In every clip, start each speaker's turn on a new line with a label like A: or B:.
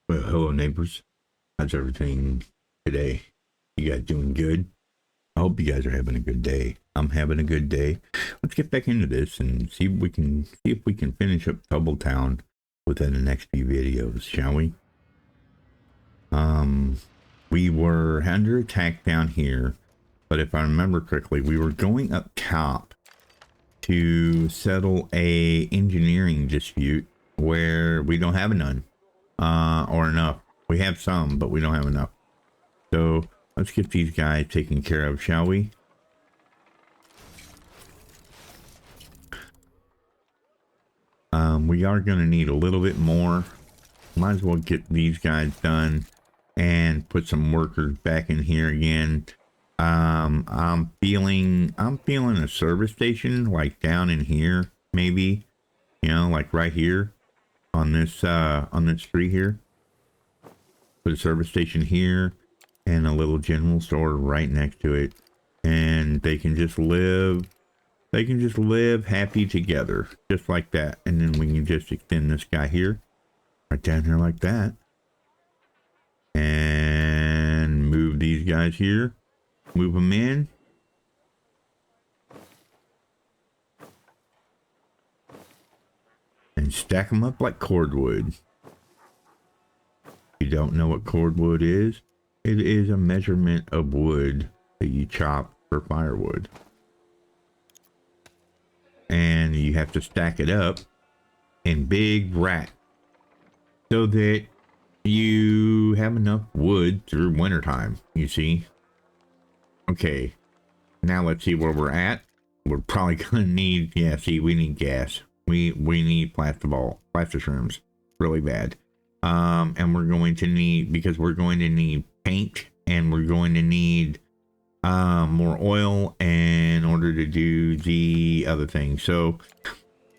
A: Well, hello neighbors. How's everything today? You guys doing good? I hope you guys are having a good day. I'm having a good day. Let's get back into this and see if we can finish up Tumbleton within the next few videos, shall we? We were under attack down here, but if I remember correctly, we were going up top to settle a engineering dispute where we don't have none, or enough. We have some, but we don't have enough. So let's get these guys taken care of, shall we? We are going to need a little bit more. Might as well get these guys done and put some workers back in here again. I'm feeling a service station like down in here, maybe, you know, like right here on this street here. Put a service station here and a little general store right next to it, and they can just live happy together, just like that. And then we can just extend this guy here right down here like that, and move these guys here, move them in, and stack them up like cordwood. If you don't know what cordwood is, it is a measurement of wood that you chop for firewood. And you have to stack it up in big racks so that you have enough wood through wintertime, you see. Okay, now let's see where we're at. We're probably gonna need, yeah, see, we need gas. We need plastishrooms really bad. And we're going to need, because we're going to need paint, and we're going to need more oil in order to do the other thing. So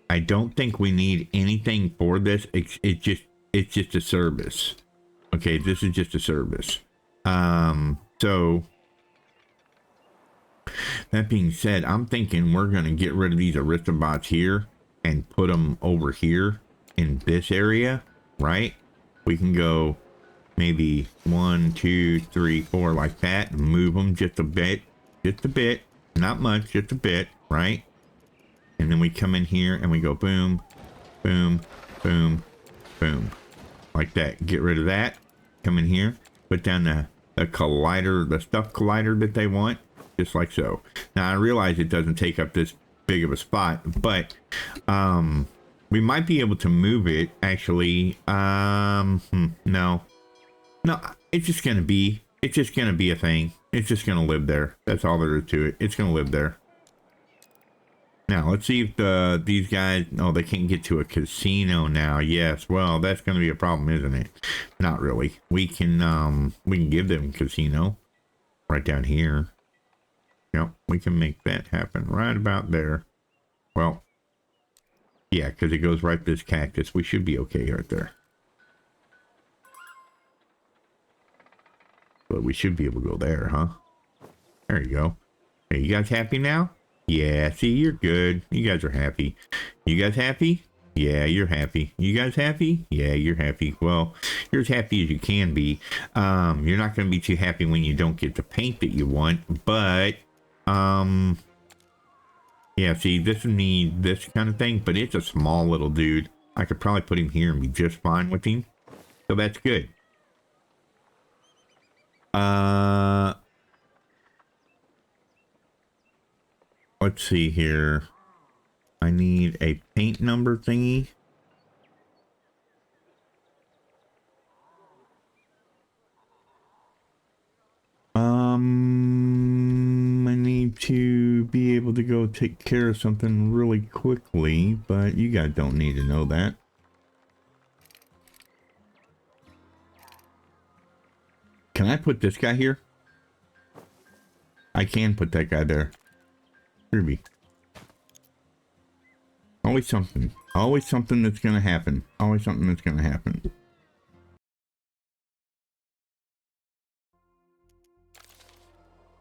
A: I don't think we need anything for this. It's just a service. Okay, this is just a service. So that being said, I'm thinking we're going to get rid of these Aristobots here and put them over here in this area, right? We can go maybe 1, 2, 3, 4 like that, and move them just a bit, not much, just a bit, right? And then we come in here and we go boom, boom, boom, boom, like that. Get rid of that. Come in here, put down the collider, the stuff collider that they want, just like so. Now I realize it doesn't take up this big of a spot, but we might be able to move it actually. No, it's just gonna be a thing. It's just gonna live there. That's all there is to it. It's gonna live there. Now let's see if these guys, oh, they can't get to a casino now. Yes, well, that's gonna be a problem, isn't it? Not really. We can give them casino right down here. Yep, we can make that happen right about there. Well, yeah, because it goes right to this cactus. We should be okay right there. But we should be able to go there, huh? There you go. Are you guys happy now? Yeah, see, you're good. You guys are happy. You guys happy? Yeah, you're happy. You guys happy? Yeah, you're happy. Well, you're as happy as you can be. You're not going to be too happy when you don't get the paint that you want, but yeah, see, this need this kind of thing, but it's a small little dude. I could probably put him here and be just fine with him. So that's good. Let's see here. I need a paint number thingy. I need to be able to go take care of something really quickly, but you guys don't need to know that. Can I put this guy here? I can put that guy there. Ruby. Always something. Always something that's gonna happen. Always something that's gonna happen.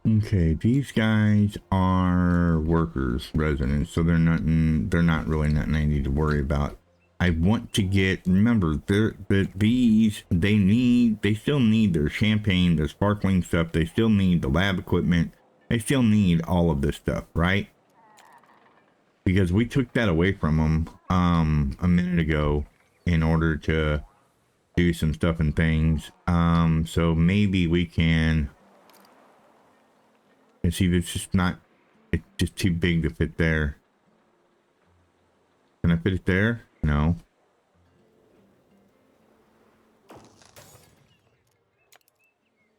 A: Okay, these guys are workers, residents, so they're not really nothing I need to worry about. I want to get, remember, these, they still need their champagne, their sparkling stuff. They still need the lab equipment. They still need all of this stuff, right? Because we took that away from them a minute ago in order to do some stuff and things. So maybe we can, and see, it's just not, it's just too big to fit there. Can I fit it there? No.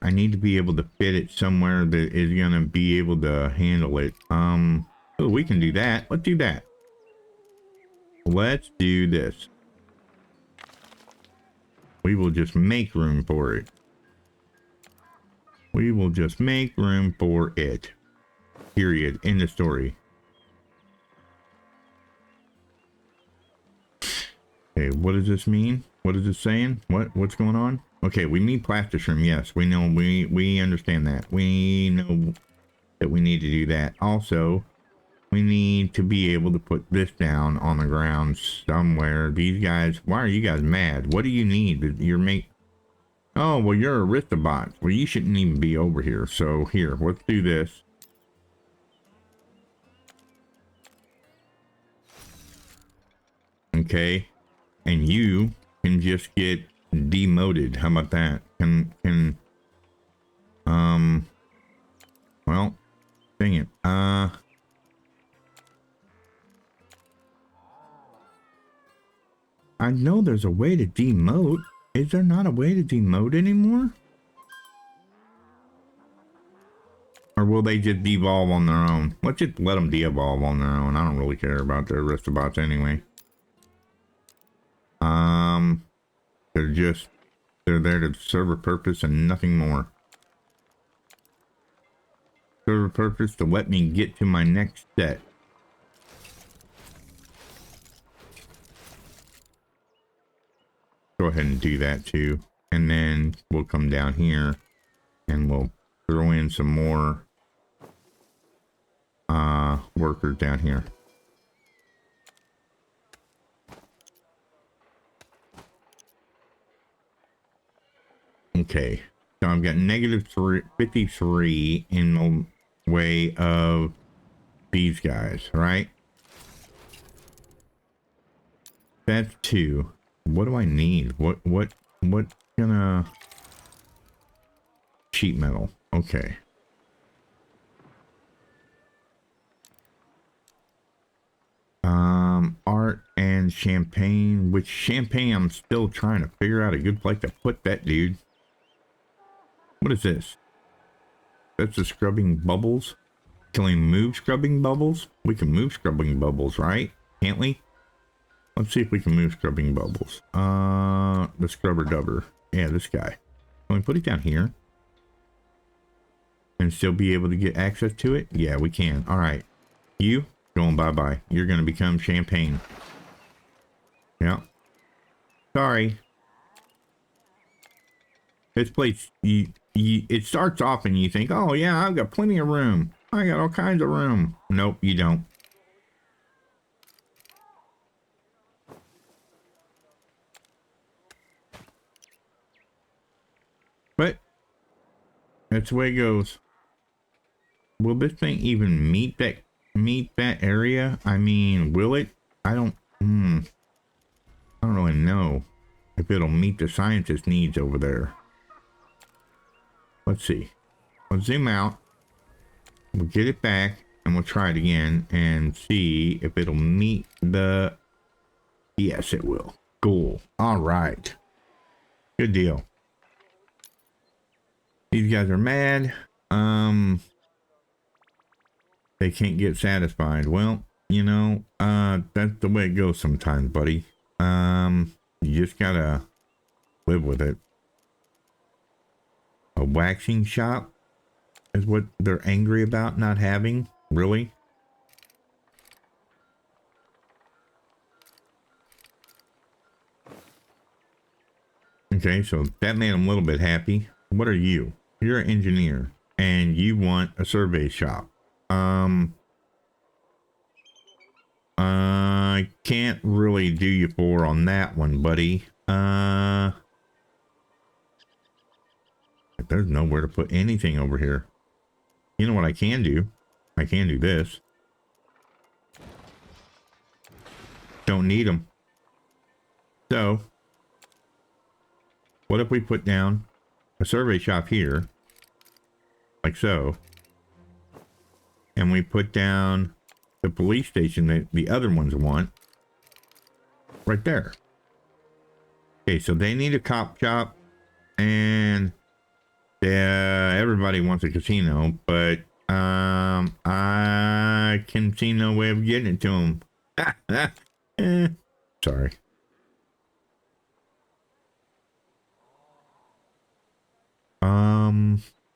A: I need to be able to fit it somewhere that is going to be able to handle it. Oh, we can do that. Let's do that. Let's do this. We will just make room for it. We will just make room for it. Period. End of story. Okay, what does this mean? What is it saying? What's going on? Okay, we need plastisherm. Yes, we know. We understand that. We know that we need to do that. Also, we need to be able to put this down on the ground somewhere. These guys, why are you guys mad? What do you need? You're oh, well, you're Aristobot. Well, you shouldn't even be over here. So here, let's do this. Okay, and you can just get demoted. How about that? Well, dang it. I know there's a way to demote. Is there not a way to demote anymore? Or will they just devolve on their own? Let's just let them de-evolve on their own. I don't really care about the Aristobots anyway. They're there to serve a purpose and nothing more. Serve a purpose to let me get to my next set. Go ahead and do that too. And then we'll come down here and we'll throw in some more workers down here. Okay, so I've got negative 53 in the way of these guys, right? That's 2. What do I need? What gonna... Sheet metal. Okay. Art and champagne. Which champagne? I'm still trying to figure out a good place to put that, dude. What is this? That's the scrubbing bubbles. Can we move scrubbing bubbles? We can move scrubbing bubbles, right? Can't we? Let's see if we can move scrubbing bubbles. The scrubber dubber. Yeah, this guy. Can we put it down here? And still be able to get access to it? Yeah, we can. All right. You, going bye-bye. You're going to become champagne. Yeah. Sorry. This place, it starts off and you think, oh yeah, I've got plenty of room. I got all kinds of room. Nope, you don't. But that's the way it goes. Will this thing even meet that area? I mean, will it? I don't really know if it'll meet the scientist needs over there. Let's see. Let's zoom out. We'll get it back and we'll try it again and see if it'll meet the... Yes, it will. Cool. All right. Good deal. These guys are mad. They can't get satisfied. Well, you know, that's the way it goes sometimes, buddy. You just gotta live with it. A waxing shop is what they're angry about not having? Really? Okay, so that made them a little bit happy. What are you? You're an engineer and you want a survey shop. I can't really do you for on that one, buddy. There's nowhere to put anything over here. You know what I can do? I can do this. Don't need them. So, what if we put down a survey shop here, like so, and we put down the police station that the other ones want right there. Okay, so they need a cop shop, and everybody wants a casino, but I can see no way of getting it to them. Sorry.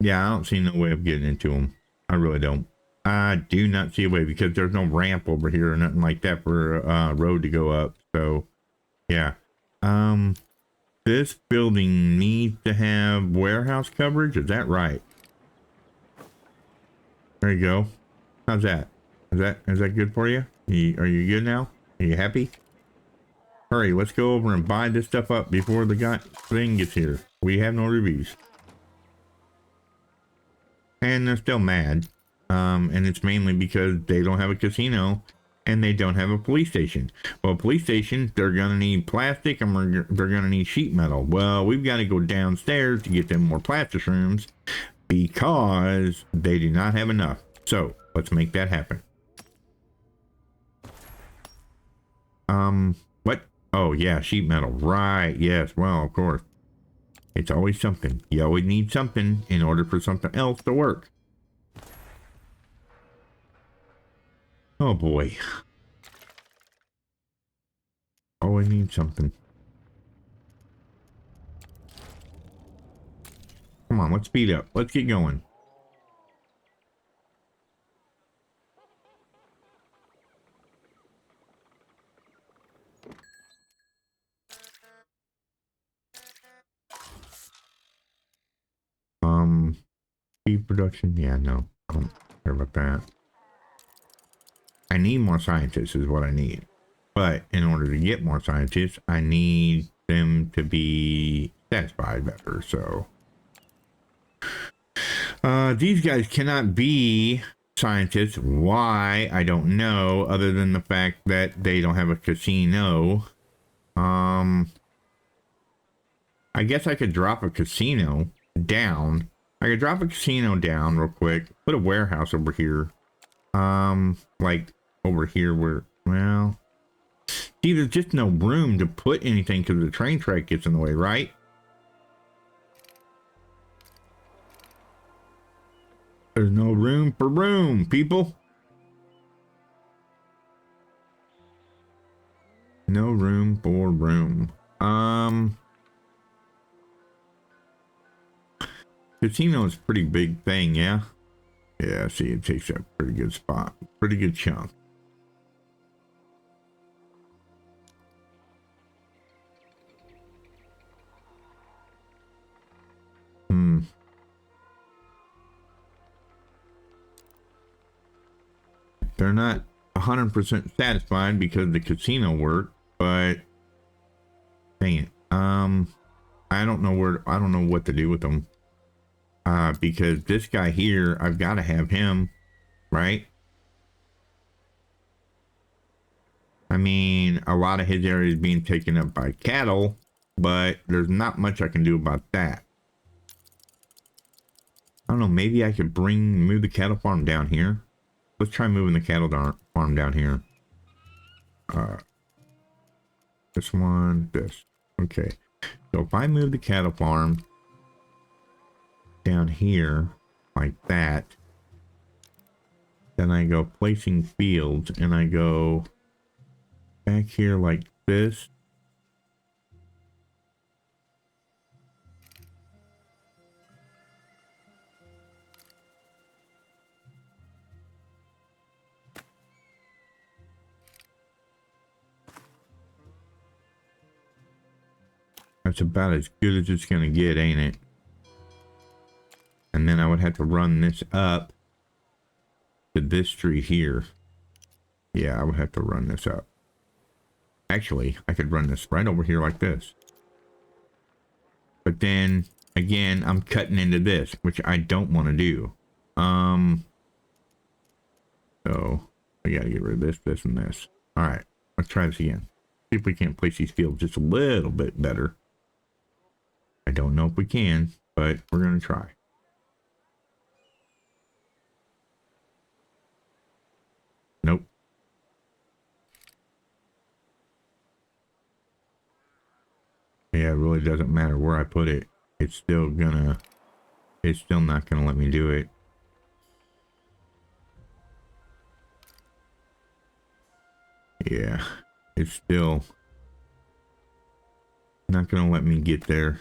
A: Yeah, I don't see no way of getting into them. I really don't. I do not see a way because there's no ramp over here or nothing like that for a road to go up. So, yeah. This building needs to have warehouse coverage. Is that right? There you go. How's that? Is that good for you? Are you good now? Are you happy? Hurry, let's go over and buy this stuff up before the thing gets here. We have no reviews. And they're still mad. And it's mainly because they don't have a casino and they don't have a police station. Well, police station, they're going to need plastic and they're going to need sheet metal. Well, we've got to go downstairs to get them more plastic rooms because they do not have enough. So let's make that happen. What? Oh yeah, sheet metal. Right. Yes. Well, of course. It's always something. You always need something in order for something else to work. Oh boy. Always need something. Come on, let's speed up. Let's get going. Speed production? Yeah, no. I don't care about that. I need more scientists is what I need. But in order to get more scientists, I need them to be satisfied better, so. These guys cannot be scientists. Why? I don't know, other than the fact that they don't have a casino. I guess I could drop a casino down. I could drop a casino down real quick. Put a warehouse over here. Like over here where, well, see, there's just no room to put anything because the train track gets in the way, right? There's no room for room, people. No room for room. Casino is a pretty big thing, yeah? Yeah, see, it takes a pretty good spot. Pretty good chunk. They're not 100% satisfied because the casino worked, but dang it. I don't know what to do with them. Because this guy here, I've got to have him, right? I mean, a lot of his area is being taken up by cattle, but there's not much I can do about that. I don't know, maybe I could move the cattle farm down here. Let's try moving the cattle farm down here. This one, this. Okay. So if I move the cattle farm down here like that, then I go placing fields and I go back here like this. That's about as good as it's gonna get, ain't it? And then I would have to run this up to this street here. Yeah, I would have to run this up. Actually, I could run this right over here like this. But then, again, I'm cutting into this, which I don't want to do. So, I gotta get rid of this, this, and this. Alright, let's try this again. See if we can't place these fields just a little bit better. I don't know if we can, but we're gonna try. Nope. Yeah, it really doesn't matter where I put it. It's still not gonna let me do it. Yeah, it's still not gonna let me get there.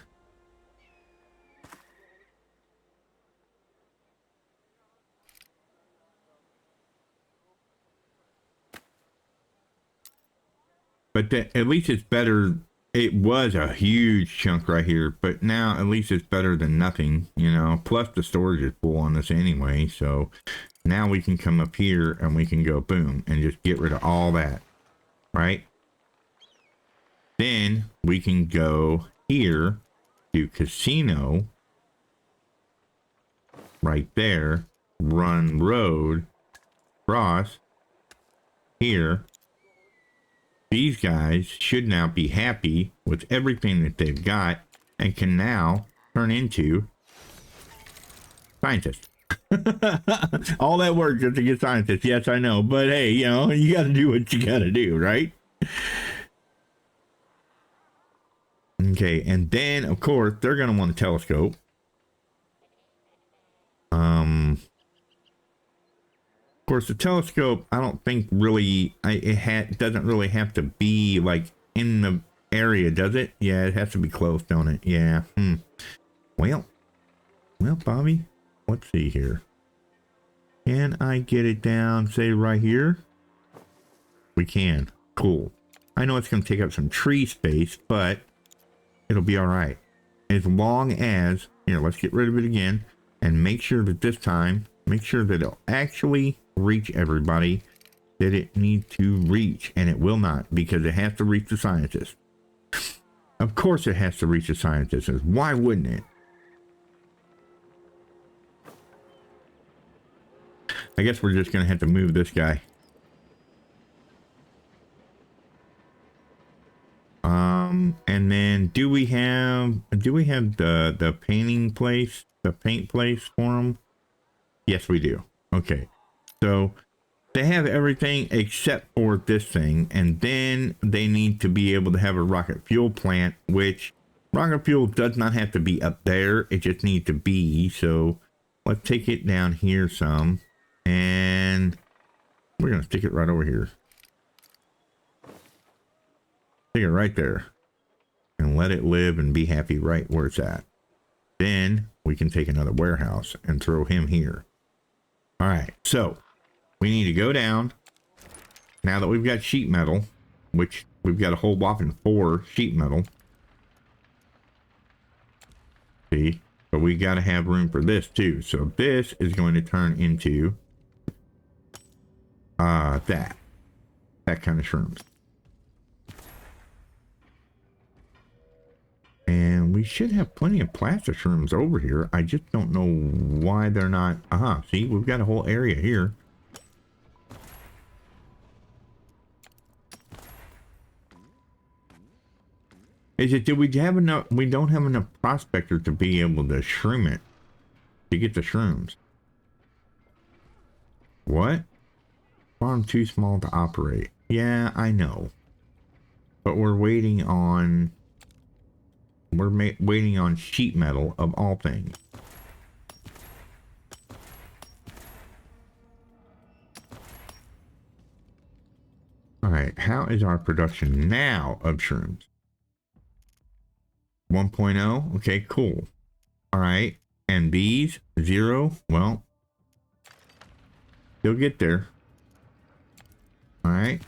A: But at least it's better. It was a huge chunk right here, but now at least it's better than nothing, you know. Plus the storage is full on this anyway, so now we can come up here and we can go boom and just get rid of all that, right? Then we can go here, do casino, right there, run road, cross, here. These guys should now be happy with everything that they've got and can now turn into scientists. All that work just to get scientists. Yes, I know. But hey, you know, you got to do what you got to do, right? Okay, and then, of course, they're going to want a telescope. Of course, the telescope, I don't think really, it doesn't really have to be like in the area, does it? Yeah, it has to be close, don't it? Yeah. Well, Bobby, let's see here. Can I get it down, say right here? We can. Cool. I know it's going to take up some tree space, but it'll be all right. As long as, here, let's get rid of it again and make sure that this time, make sure that it'll actually reach everybody that it needs to reach, and it will not, because it has to reach the scientists. Of course it has to reach the scientists. Why wouldn't it? I guess we're just gonna have to move this guy. And then do we have the painting place, the paint place for them? Yes, we do. Okay, so they have everything except for this thing, and then they need to be able to have a rocket fuel plant, which rocket fuel does not have to be up there. It just needs to be. So let's take it down here some, and we're going to stick it right over here. Stick it right there and let it live and be happy right where it's at. Then we can take another warehouse and throw him here. All right, so we need to go down. Now that we've got sheet metal, which we've got a whole whopping 4 sheet metal. See, but we got to have room for this too. So this is going to turn into that kind of shrooms. And we should have plenty of plastic shrooms over here. I just don't know why they're not. See, we've got a whole area here. Is it, do we have enough? We don't have enough prospectors to be able to shroom it, to get the shrooms. What? Farm too small to operate. Yeah, I know. But we're waiting on, waiting on sheet metal of all things. All right, how is our production now of shrooms? 1.0. Okay, cool. All right, and these 0. Well, they'll get there. All right.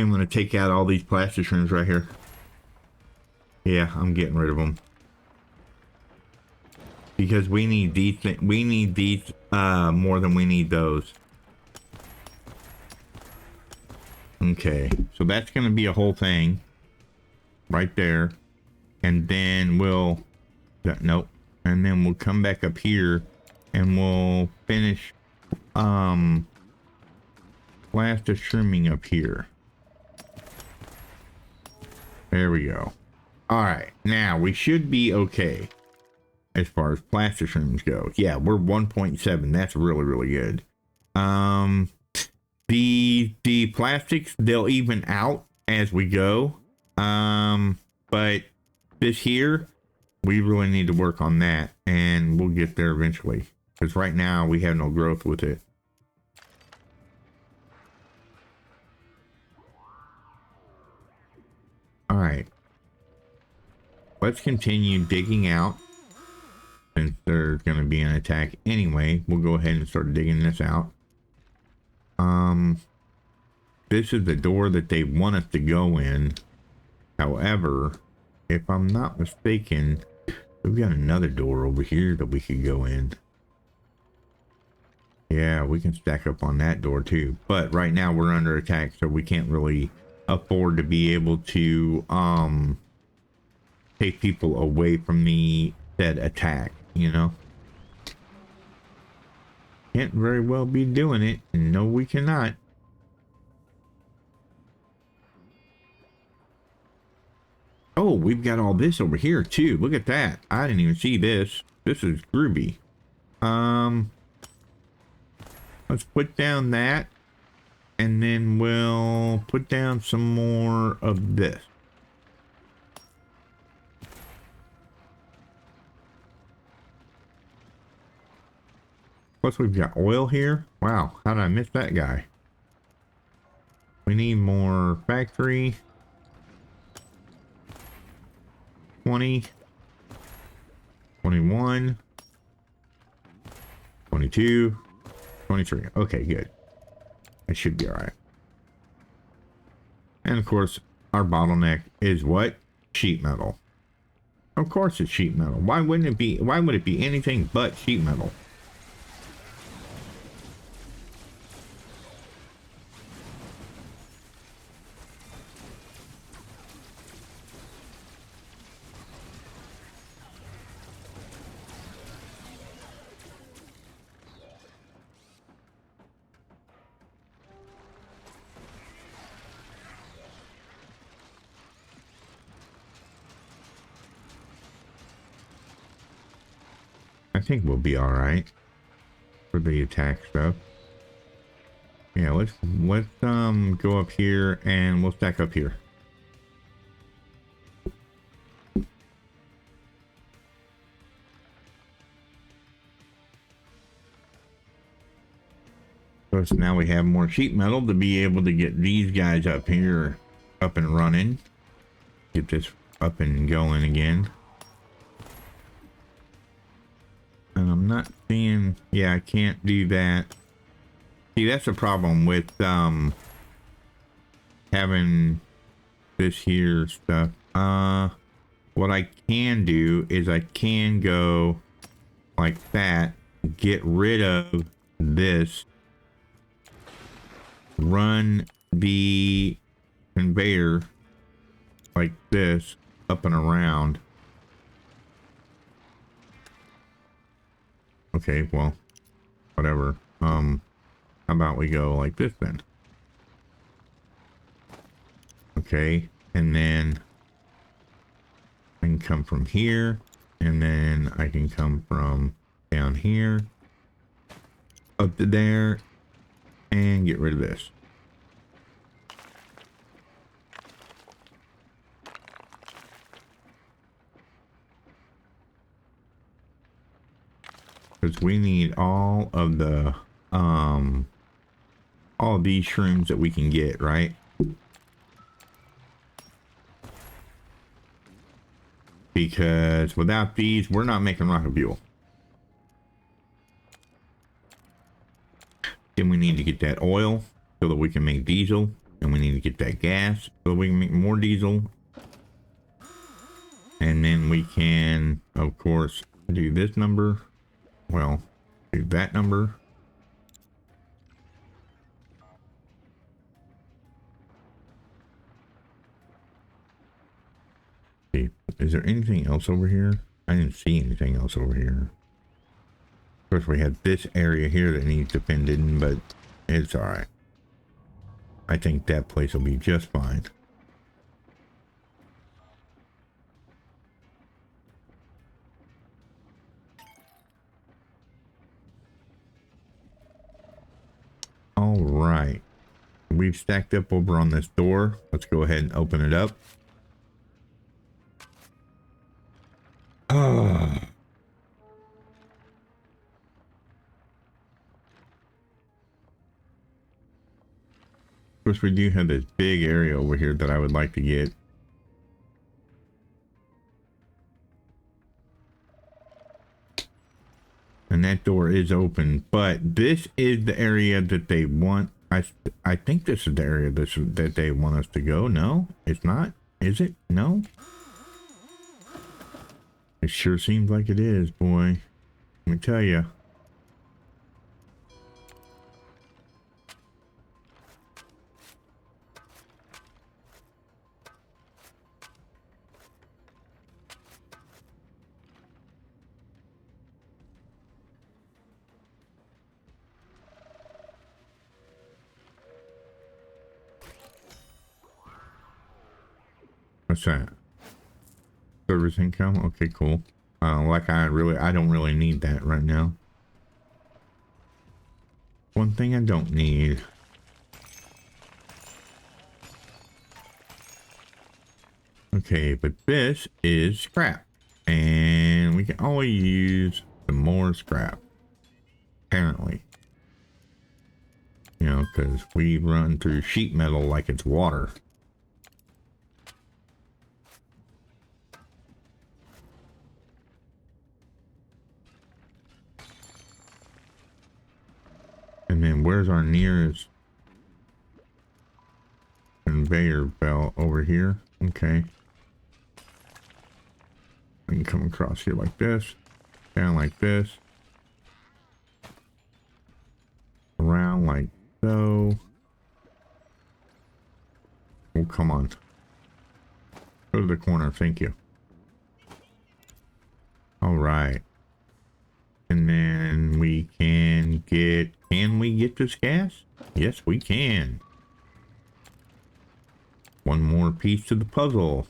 A: I'm going to take out all these plastic shrooms right here. Yeah, I'm getting rid of them. Because we need these, more than we need those. Okay, so that's going to be a whole thing. Right there. And then we'll... Nope. And then we'll come back up here. And we'll finish... plastic shrooming up here. There we go. Alright, now we should be okay as far as plastic shrooms go. Yeah, we're 1.7. That's really, really good. The plastics, they'll even out as we go. But this here, we really need to work on that, and we'll get there eventually. Because right now we have no growth with it. Alright. Let's continue digging out. Since there's going to be an attack anyway, we'll go ahead and start digging this out. This is the door that they want us to go in. However, if I'm not mistaken, we've got another door over here that we could go in. Yeah, we can stack up on that door too. But right now we're under attack, so we can't really afford to be able to take people away from the said attack, you know? Can't very well be doing it. No, we cannot. Oh, we've got all this over here too. Look at that. I didn't even see this. This is groovy. Let's put down that. And then we'll put down some more of this. Plus we've got oil here. Wow, how did I miss that guy? We need more factory. 20. 21. 22. 23. Okay, good. It should be alright. And of course, our bottleneck is what? Sheet metal. Of course it's sheet metal. Why wouldn't it be? Why would it be anything but sheet metal? I think we'll be all right for the attack stuff. Yeah, let's go up here and we'll stack up here. So now we have more sheet metal to be able to get these guys up here up and running. Get this up and going again. And I'm not seeing, yeah, I can't do that. See, that's the problem with having this here stuff. What I can do is I can go like that, get rid of this, run the conveyor like this up and around. Okay, well, whatever. How about we go like this then? Okay, and then I can come from here, and then I can come from down here up to there and get rid of this. Because we need all of the all of these shrooms that we can get, right? Because without these, we're not making rocket fuel. Then we need to get that oil so that we can make diesel. And we need to get that gas so we can make more diesel. And then we can, of course, do this number. Well, do that number. See, is there anything else over here? I didn't see anything else over here. Of course, we have this area here that needs defended, but it's all right. I think that place will be just fine. All right. We've stacked up over on this door. Let's go ahead and open it up. Ah. Of course, we do have this big area over here that I would like to get. And that door is open, but this is the area that they want. I think this is the area that they want us to go. No, it's not. Is it? No. It sure seems like it is, boy. Let me tell you. What's that? Service income? Okay, cool. Like I don't really need that right now. One thing I don't need. Okay, but this is scrap. And we can always use some more scrap. Apparently. You know, because we run through sheet metal like it's water. And then where's our nearest conveyor belt? Over here? Okay. We can come across here like this, down like this, around like so. Oh, come on. Go to the corner, thank you. All right. And then we can we get this gas? Yes, we can. One more piece to the puzzle.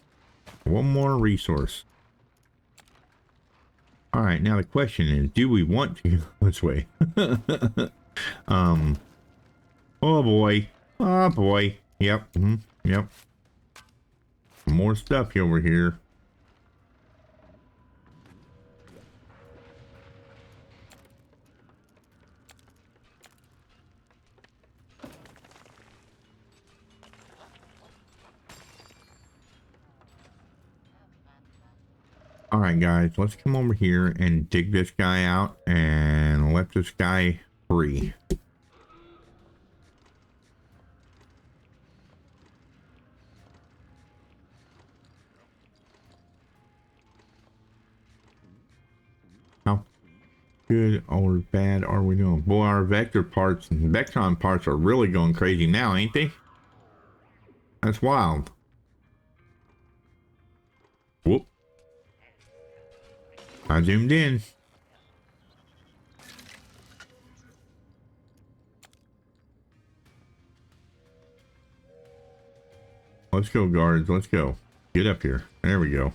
A: One more resource. All right, now the question is, do we want to go this way? Oh boy. Oh boy. Yep. Yep. More stuff over here. All right, guys, let's come over here and dig this guy out and let this guy free. How good or bad are we doing? Boy, our vector parts and Vectron parts are really going crazy now, ain't they? That's wild. Whoop. I zoomed in. Let's go, guards. Let's go. Get up here. There we go.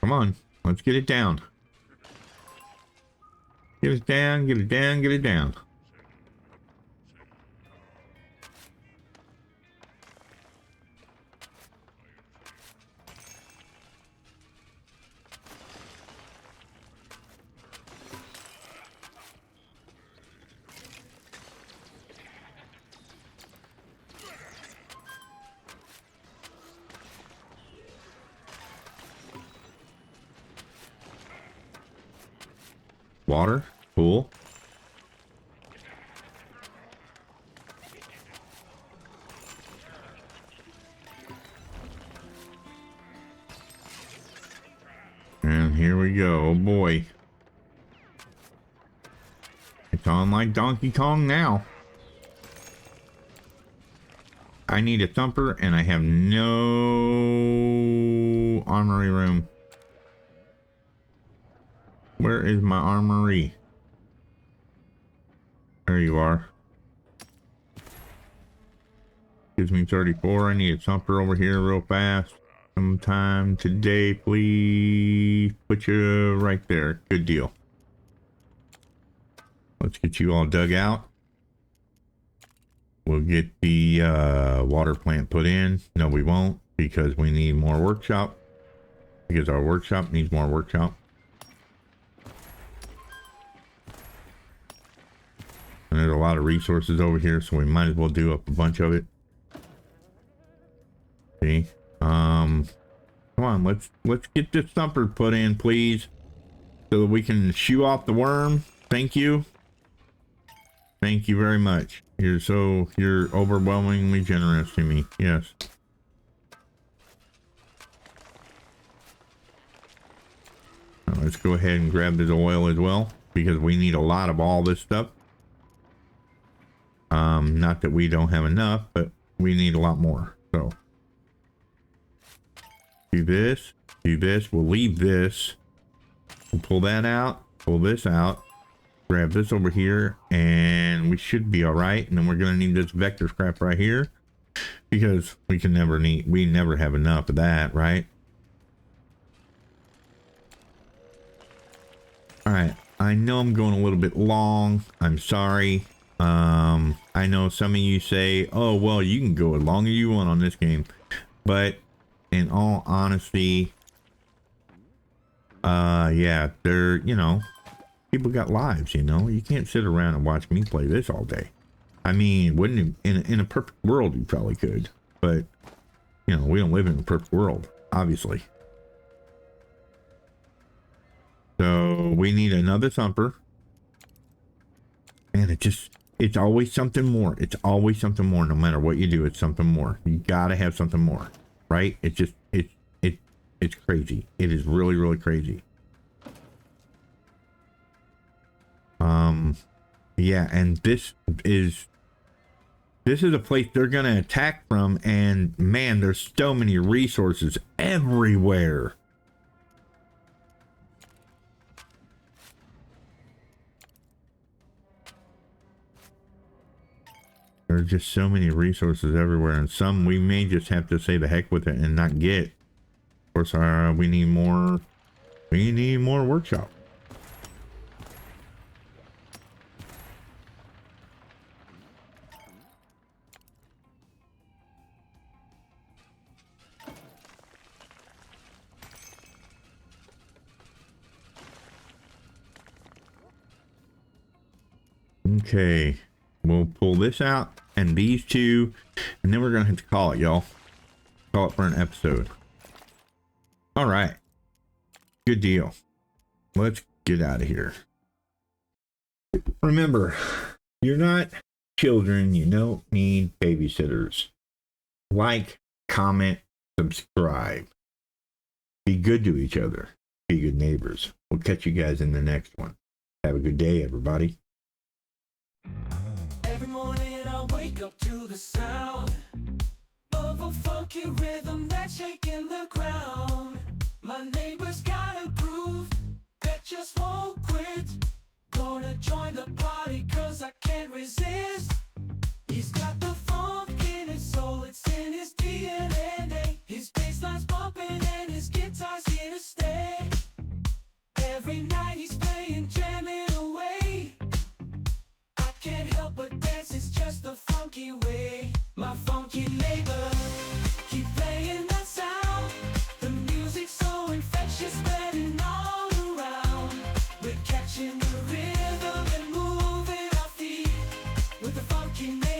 A: Come on. Let's get it down. Get it down, get it down, get it down. Water. Cool. And here we go. Oh boy. It's on like Donkey Kong now. I need a thumper and I have no armory room. Where is my armory? There you are. Gives me 34. I need a thumper over here real fast. Sometime today, please. Put you right there. Good deal. Let's get you all dug out. We'll get the water plant put in. No, we won't, because we need more workshop. Because our workshop needs more workshop. And there's a lot of resources over here, so we might as well do up a bunch of it. See? Come on, let's get this thumper put in, please, so that we can shoo off the worm. Thank you. Thank you very much. You're overwhelmingly generous to me. Yes. Now let's go ahead and grab this oil as well, because we need a lot of all this stuff. Not that we don't have enough, but we need a lot more. So do this, we'll leave this, we'll pull that out, pull this out, grab this over here, and we should be all right. And then we're going to need this vector scrap right here, because we never have enough of that, right? All right. I know I'm going a little bit long. I'm sorry. I know some of you say, oh, well, you can go as long as you want on this game, but in all honesty, yeah, people got lives, you can't sit around and watch me play this all day. I mean, wouldn't in a perfect world you probably could, but we don't live in a perfect world, obviously. So we need another thumper, and it's always something more. It's always something more. No matter what you do, it's something more. You gotta have something more, right? It's crazy. It is really, really crazy. Yeah, and this is a place they're gonna attack from, and man, there's so many resources everywhere. There's just so many resources everywhere, and some we may just have to say the heck with it and not get. Of course, we need more. We need more workshop. Okay, we'll pull this out and these two, and then we're gonna have to call it, y'all. Call it for an episode. All right, good deal. Let's get out of here. Remember, you're not children. You don't need babysitters. Like, comment, subscribe. Be good to each other. Be good neighbors. We'll catch you guys in the next one. Have a good day, everybody.
B: Every morning I wake up to the sound of a funky rhythm that's shaking the ground. My neighbor's got a groove that just won't quit. Gonna join the party cause I can't resist. He's got the funk in his soul, it's in his DNA. His bassline's bumping and his guitar's here to stay. Every night he's playing, jamming away. Can't help but dance, it's just the funky way. My funky neighbor, keep playing that sound. The music's so infectious, spreading all around. We're catching the rhythm and moving our feet with the funky neighbor.